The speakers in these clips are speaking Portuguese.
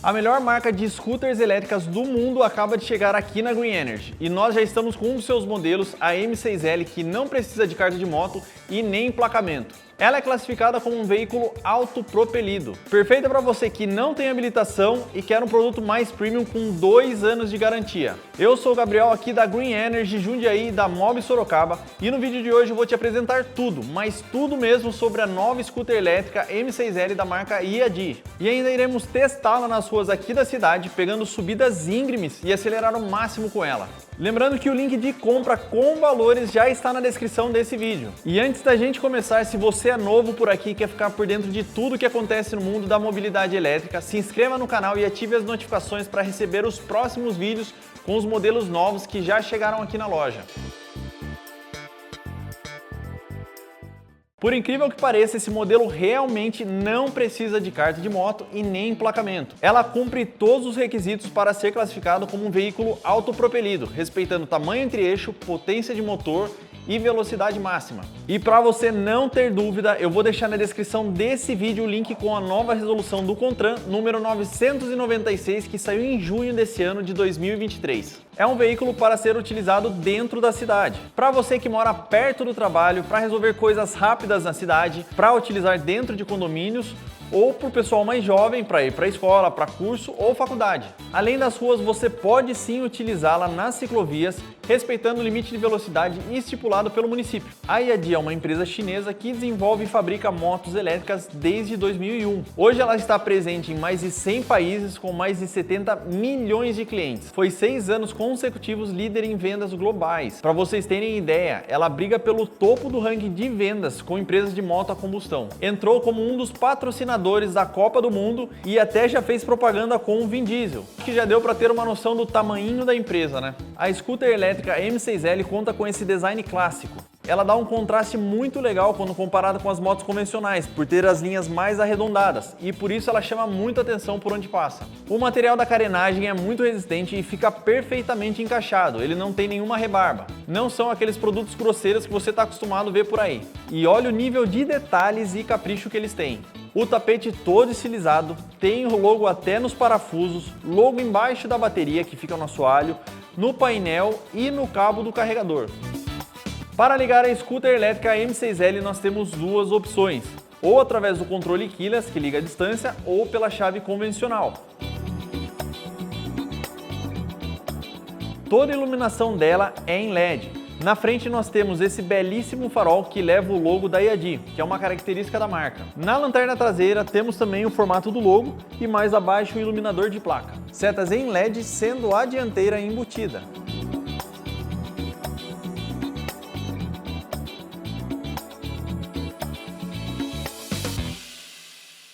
A melhor marca de scooters elétricas do mundo acaba de chegar aqui na Green Energy e nós já estamos com um dos seus modelos, a M6L, que não precisa de carta de moto e nem emplacamento. Ela é classificada como um veículo autopropelido, perfeita para você que não tem habilitação e quer um produto mais premium com 2 anos de garantia. Eu sou o Gabriel aqui da Green Energy Jundiaí da Mob Sorocaba e no vídeo de hoje eu vou te apresentar tudo, mas tudo mesmo sobre a nova scooter elétrica M6L da marca IAD. E ainda iremos testá-la nas ruas aqui da cidade, pegando subidas íngremes e acelerar o máximo com ela. Lembrando que o link de compra com valores já está na descrição desse vídeo. E antes da gente começar, se você é novo por aqui e quer ficar por dentro de tudo que acontece no mundo da mobilidade elétrica, se inscreva no canal e ative as notificações para receber os próximos vídeos com os modelos novos que já chegaram aqui na loja. Por incrível que pareça, esse modelo realmente não precisa de carta de moto e nem emplacamento. Ela cumpre todos os requisitos para ser classificado como um veículo autopropelido, respeitando tamanho entre eixo, potência de motor e velocidade máxima. E para você não ter dúvida, eu vou deixar na descrição desse vídeo o link com a nova resolução do CONTRAN número 996 que saiu em junho desse ano de 2023. É um veículo para ser utilizado dentro da cidade. Para você que mora perto do trabalho, para resolver coisas rápidas na cidade, para utilizar dentro de condomínios, ou para o pessoal mais jovem para ir para a escola, para curso ou faculdade. Além das ruas, você pode sim utilizá-la nas ciclovias, respeitando o limite de velocidade estipulado pelo município. A IAD é uma empresa chinesa que desenvolve e fabrica motos elétricas desde 2001. Hoje ela está presente em mais de 100 países com mais de 70 milhões de clientes. Foi 6 anos consecutivos líder em vendas globais. Para vocês terem ideia, ela briga pelo topo do ranking de vendas com empresas de moto a combustão. Entrou como um dos patrocinadores da Copa do Mundo e até já fez propaganda com o Vin Diesel, que já deu para ter uma noção do tamanho da empresa, né? A scooter elétrica M6L conta com esse design clássico. Ela dá um contraste muito legal quando comparada com as motos convencionais, por ter as linhas mais arredondadas, e por isso ela chama muita atenção por onde passa. O material da carenagem é muito resistente e fica perfeitamente encaixado, ele não tem nenhuma rebarba. Não são aqueles produtos grosseiros que você está acostumado a ver por aí. E olha o nível de detalhes e capricho que eles têm. O tapete todo estilizado, tem o logo até nos parafusos, logo embaixo da bateria que fica no assoalho, no painel e no cabo do carregador. Para ligar a scooter elétrica M6L nós temos duas opções, ou através do controle keyless que liga à distância ou pela chave convencional. Toda a iluminação dela é em LED. Na frente nós temos esse belíssimo farol que leva o logo da IAD, que é uma característica da marca. Na lanterna traseira temos também o formato do logo e mais abaixo o iluminador de placa. Setas em LED sendo a dianteira embutida.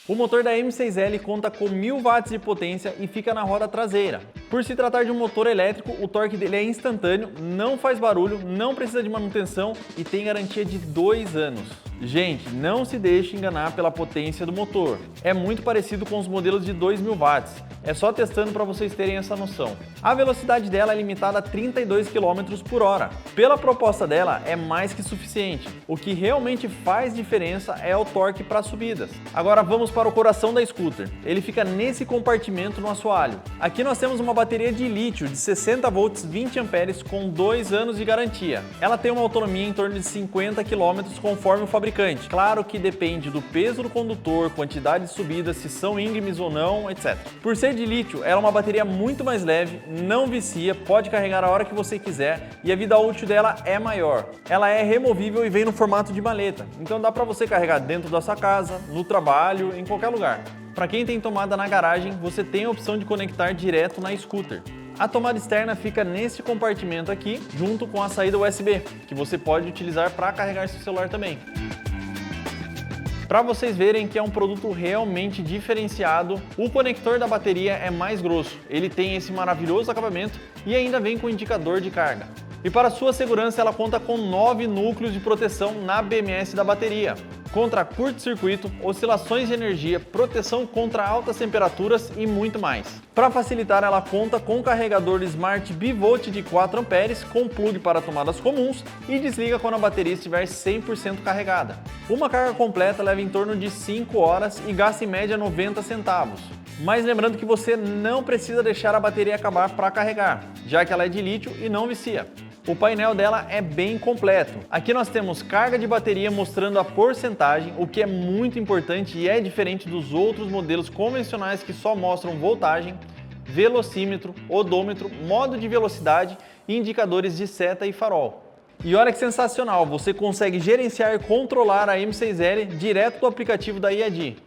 O motor da M6L conta com 1000 watts de potência e fica na roda traseira. Por se tratar de um motor elétrico, o torque dele é instantâneo, não faz barulho, não precisa de manutenção e tem garantia de 2 anos. Gente, não se deixe enganar pela potência do motor. É muito parecido com os modelos de 2000 watts. É só testando para vocês terem essa noção. A velocidade dela é limitada a 32 km por hora. Pela proposta dela, é mais que suficiente. O que realmente faz diferença é o torque para subidas. Agora vamos para o coração da scooter. Ele fica nesse compartimento no assoalho. Aqui nós temos uma bateria de lítio de 60 volts 20 amperes com 2 anos de garantia. Ela tem uma autonomia em torno de 50 km conforme o fabricante. Claro que depende do peso do condutor, quantidade de subidas, se são íngremes ou não, etc. Por ser de lítio, ela é uma bateria muito mais leve, não vicia, pode carregar a hora que você quiser e a vida útil dela é maior. Ela é removível e vem no formato de maleta, então dá para você carregar dentro da sua casa, no trabalho, em qualquer lugar. Para quem tem tomada na garagem, você tem a opção de conectar direto na scooter. A tomada externa fica nesse compartimento aqui, junto com a saída USB, que você pode utilizar para carregar seu celular também. Para vocês verem que é um produto realmente diferenciado, o conector da bateria é mais grosso, ele tem esse maravilhoso acabamento e ainda vem com indicador de carga. E para sua segurança ela conta com 9 núcleos de proteção na BMS da bateria, contra curto-circuito, oscilações de energia, proteção contra altas temperaturas e muito mais. Para facilitar, ela conta com carregador Smart Bivolt de 4 amperes com plug para tomadas comuns e desliga quando a bateria estiver 100% carregada. Uma carga completa leva em torno de 5 horas e gasta em média 90 centavos. Mas lembrando que você não precisa deixar a bateria acabar para carregar, já que ela é de lítio e não vicia. O painel dela é bem completo. Aqui nós temos carga de bateria mostrando a porcentagem, o que é muito importante e é diferente dos outros modelos convencionais que só mostram voltagem, velocímetro, odômetro, modo de velocidade e indicadores de seta e farol. E olha que sensacional, você consegue gerenciar e controlar a M6L direto do aplicativo da IAD.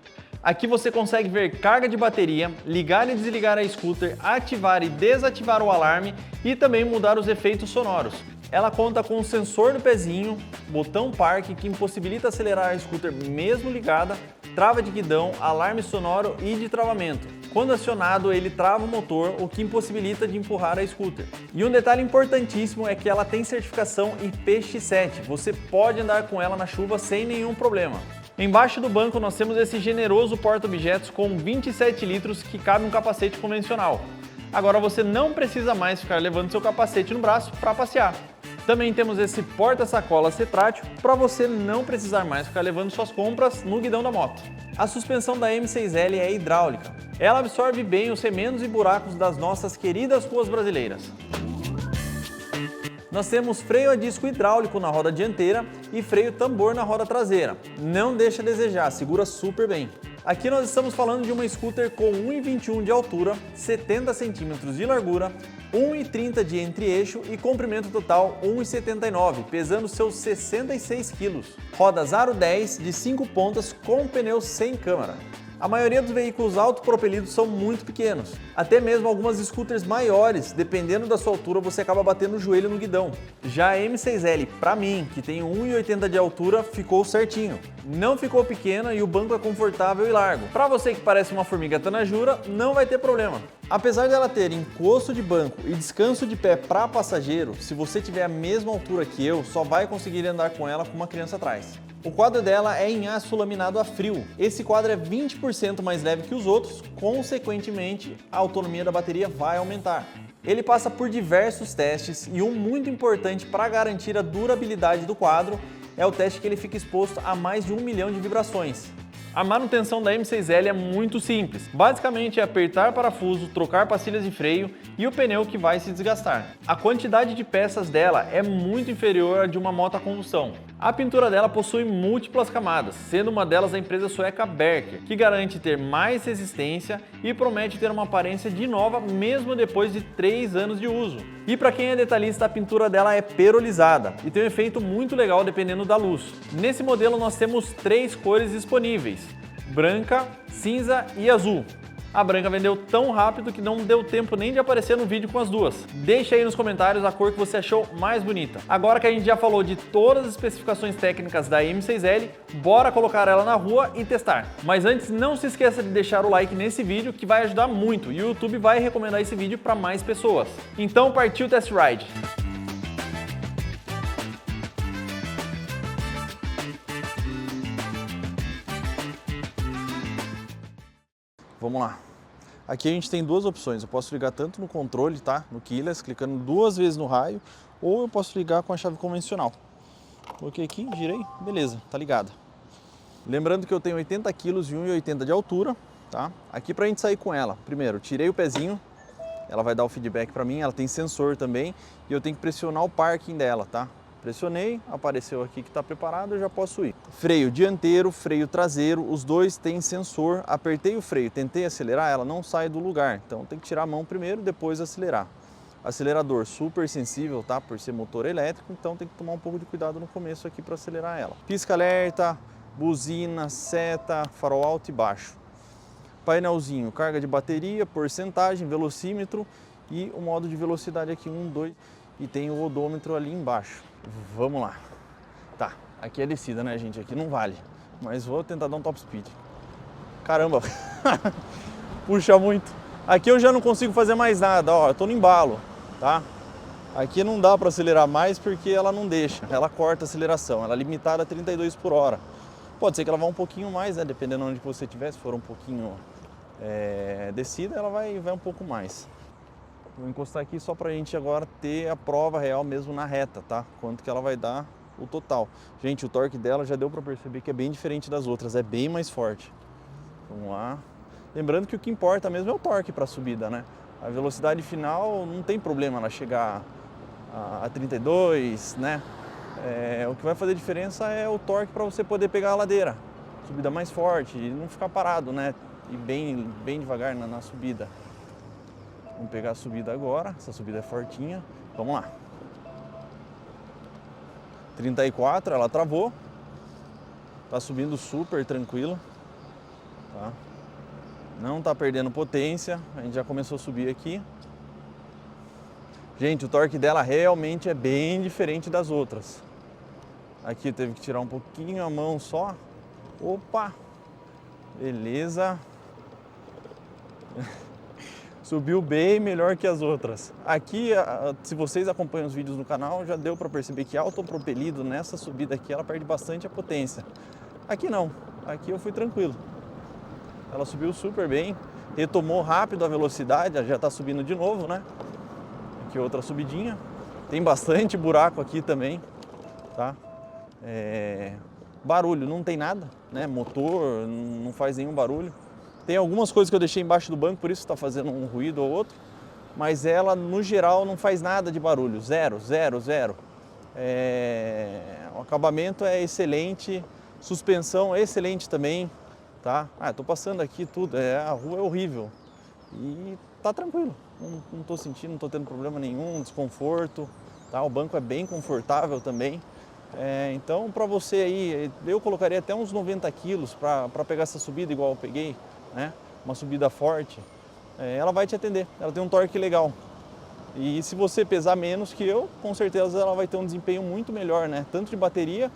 Aqui você consegue ver carga de bateria, ligar e desligar a scooter, ativar e desativar o alarme e também mudar os efeitos sonoros. Ela conta com um sensor no pezinho, botão parque que impossibilita acelerar a scooter mesmo ligada, trava de guidão, alarme sonoro e de travamento. Quando acionado, ele trava o motor, o que impossibilita de empurrar a scooter. E um detalhe importantíssimo é que ela tem certificação IPX7, você pode andar com ela na chuva sem nenhum problema. Embaixo do banco nós temos esse generoso porta-objetos com 27 litros que cabe um capacete convencional. Agora você não precisa mais ficar levando seu capacete no braço para passear. Também temos esse porta-sacolas retrátil para você não precisar mais ficar levando suas compras no guidão da moto. A suspensão da M6L é hidráulica. Ela absorve bem os remendos e buracos das nossas queridas ruas brasileiras. Nós temos freio a disco hidráulico na roda dianteira e freio tambor na roda traseira. Não deixa a desejar, segura super bem. Aqui nós estamos falando de uma scooter com 1,21 de altura, 70 centímetros de largura, 1,30 de entre-eixo e comprimento total 1,79, pesando seus 66 kg. Rodas aro 10 de 5 pontas com pneu sem câmara. A maioria dos veículos autopropelidos são muito pequenos. Até mesmo algumas scooters maiores, dependendo da sua altura, você acaba batendo o joelho no guidão. Já a M6L, para mim, que tem 1,80 de altura, ficou certinho. Não ficou pequena e o banco é confortável e largo. Para você que parece uma formiga tanajura, não vai ter problema. Apesar dela ter encosto de banco e descanso de pé para passageiro, se você tiver a mesma altura que eu, só vai conseguir andar com ela com uma criança atrás. O quadro dela é em aço laminado a frio. Esse quadro é 20% mais leve que os outros, consequentemente, a autonomia da bateria vai aumentar. Ele passa por diversos testes e um muito importante para garantir a durabilidade do quadro é o teste que ele fica exposto a mais de 1 milhão de vibrações. A manutenção da M6L é muito simples. Basicamente é apertar parafuso, trocar pastilhas de freio e o pneu que vai se desgastar. A quantidade de peças dela é muito inferior à de uma moto a combustão. A pintura dela possui múltiplas camadas, sendo uma delas a empresa sueca Berker, que garante ter mais resistência e promete ter uma aparência de nova mesmo depois de 3 anos de uso. E para quem é detalhista, a pintura dela é perolizada e tem um efeito muito legal dependendo da luz. Nesse modelo nós temos 3 cores disponíveis: branca, cinza e azul. A branca vendeu tão rápido que não deu tempo nem de aparecer no vídeo com as duas. Deixa aí nos comentários a cor que você achou mais bonita. Agora que a gente já falou de todas as especificações técnicas da M6L, bora colocar ela na rua e testar. Mas antes, não se esqueça de deixar o like nesse vídeo que vai ajudar muito e o YouTube vai recomendar esse vídeo para mais pessoas. Então partiu o test ride! Vamos lá. Aqui a gente tem duas opções. Eu posso ligar tanto no controle, tá? No keyless, clicando 2 vezes no raio, ou eu posso ligar com a chave convencional. Coloquei aqui, girei, beleza, tá ligada. Lembrando que eu tenho 80 kg e 1,80 de altura, tá? Aqui pra gente sair com ela, primeiro, tirei o pezinho, ela vai dar o feedback pra mim, ela tem sensor também, e eu tenho que pressionar o parking dela, tá? Pressionei, apareceu aqui que está preparado, eu já posso ir. Freio dianteiro, freio traseiro, os dois têm sensor. Apertei o freio, tentei acelerar, ela não sai do lugar. Então tem que tirar a mão primeiro, depois acelerar. Acelerador super sensível, tá? Por ser motor elétrico, então tem que tomar um pouco de cuidado no começo aqui para acelerar ela. Pisca-alerta, buzina, seta, farol alto e baixo. Painelzinho, carga de bateria, porcentagem, velocímetro e o modo de velocidade aqui, 1, 2, e tem o odômetro ali embaixo. Vamos lá. Tá, aqui é descida, né, gente? Aqui não vale. Mas vou tentar dar um top speed. Caramba! Puxa muito. Aqui eu já não consigo fazer mais nada, ó. Eu tô no embalo, tá? Aqui não dá para acelerar mais porque ela não deixa. Ela corta a aceleração. Ela é limitada a 32 por hora. Pode ser que ela vá um pouquinho mais, né? Dependendo de onde você estiver. Se for um pouquinho descida, ela vai um pouco mais. Vou encostar aqui só pra gente agora ter a prova real mesmo na reta, tá? Quanto que ela vai dar o total. Gente, o torque dela já deu pra perceber que é bem diferente das outras, é bem mais forte. Vamos lá. Lembrando que o que importa mesmo é o torque para a subida, né? A velocidade final não tem problema ela chegar a 32, né? O que vai fazer diferença é o torque para você poder pegar a ladeira, subida mais forte e não ficar parado, né? E bem devagar na subida. Vamos pegar a subida agora, essa subida é fortinha, vamos lá. 34, ela travou, tá subindo super tranquilo, tá? Não tá perdendo potência, a gente já começou a subir aqui. Gente, o torque dela realmente é bem diferente das outras. Aqui teve que tirar um pouquinho a mão só. Opa! Beleza. Subiu bem melhor que as outras. Aqui, se vocês acompanham os vídeos do canal, já deu para perceber que autopropelido nessa subida aqui, ela perde bastante a potência. Aqui não, aqui eu fui tranquilo. Ela subiu super bem, retomou rápido a velocidade, já está subindo de novo, né? Aqui outra subidinha. Tem bastante buraco aqui também, tá? Barulho, não tem nada, né? Motor não faz nenhum barulho. Tem algumas coisas que eu deixei embaixo do banco, por isso está fazendo um ruído ou outro. Mas ela, no geral, não faz nada de barulho. Zero, zero, zero. O acabamento é excelente. Suspensão é excelente também, tá? Tô passando aqui tudo. A rua é horrível. E tá tranquilo. Não tô sentindo, não tô tendo problema nenhum, desconforto. Tá? O banco é bem confortável também. Então, para você aí, eu colocaria até uns 90 quilos para pegar essa subida igual eu peguei, né? Uma subida forte. Ela vai te atender, ela tem um torque legal. E se você pesar menos que eu, com certeza ela vai ter um desempenho muito melhor, né? Tanto de bateria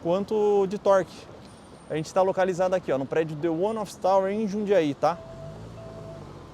quanto de torque. A gente está localizado aqui, ó, no prédio The One Office Tower em Jundiaí, tá?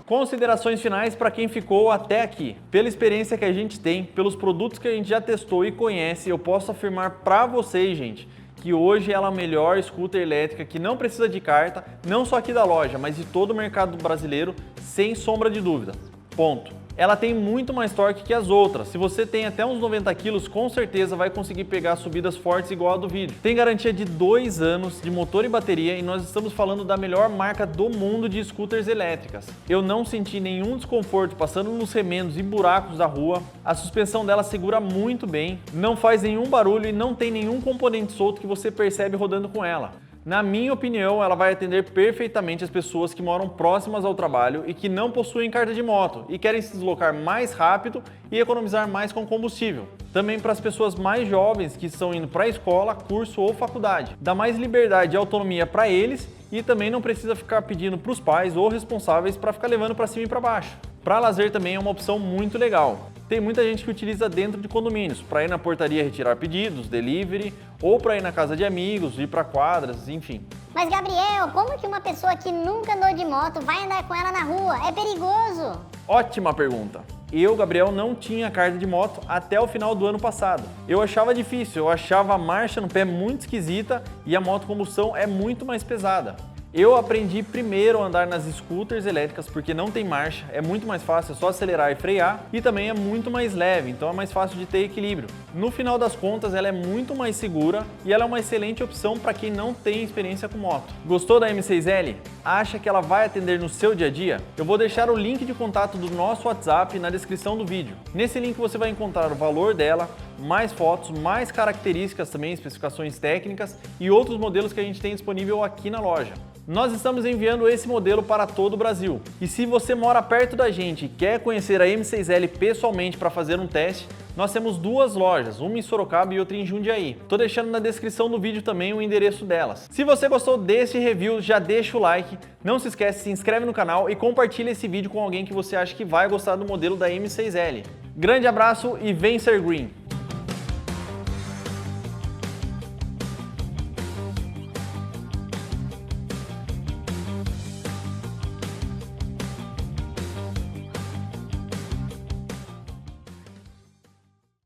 Considerações finais para quem ficou até aqui. Pela experiência que a gente tem, pelos produtos que a gente já testou e conhece, eu posso afirmar para vocês, gente, que hoje ela é a melhor scooter elétrica que não precisa de carta, não só aqui da loja, mas de todo o mercado brasileiro, sem sombra de dúvida. Ponto. Ela tem muito mais torque que as outras. Se você tem até uns 90 quilos, com certeza vai conseguir pegar subidas fortes igual a do vídeo. Tem garantia de 2 anos de motor e bateria e nós estamos falando da melhor marca do mundo de scooters elétricas. Eu não senti nenhum desconforto passando nos remendos e buracos da rua. A suspensão dela segura muito bem, não faz nenhum barulho e não tem nenhum componente solto que você percebe rodando com ela. Na minha opinião, ela vai atender perfeitamente as pessoas que moram próximas ao trabalho e que não possuem carta de moto e querem se deslocar mais rápido e economizar mais com combustível. Também para as pessoas mais jovens que estão indo para a escola, curso ou faculdade. Dá mais liberdade e autonomia para eles e também não precisa ficar pedindo para os pais ou responsáveis para ficar levando para cima e para baixo. Para lazer também é uma opção muito legal. Tem muita gente que utiliza dentro de condomínios, para ir na portaria retirar pedidos, delivery, ou para ir na casa de amigos, ir para quadras, enfim. Mas Gabriel, como que uma pessoa que nunca andou de moto vai andar com ela na rua? É perigoso! Ótima pergunta! Eu, Gabriel, não tinha carta de moto até o final do ano passado. Eu achava difícil, eu achava a marcha no pé muito esquisita e a moto combustão é muito mais pesada. Eu aprendi primeiro a andar nas scooters elétricas porque não tem marcha, é muito mais fácil, é só acelerar e frear e também é muito mais leve, então é mais fácil de ter equilíbrio. No final das contas, ela é muito mais segura e ela é uma excelente opção para quem não tem experiência com moto. Gostou da M6L? Acha que ela vai atender no seu dia a dia? Eu vou deixar o link de contato do nosso WhatsApp na descrição do vídeo. Nesse link você vai encontrar o valor dela, mais fotos, mais características também, especificações técnicas e outros modelos que a gente tem disponível aqui na loja. Nós estamos enviando esse modelo para todo o Brasil. E se você mora perto da gente e quer conhecer a M6L pessoalmente para fazer um teste, nós temos 2 lojas, uma em Sorocaba e outra em Jundiaí. Tô deixando na descrição do vídeo também o endereço delas. Se você gostou desse review, já deixa o like, não se esquece, se inscreve no canal e compartilha esse vídeo com alguém que você acha que vai gostar do modelo da M6L. Grande abraço e vem ser green!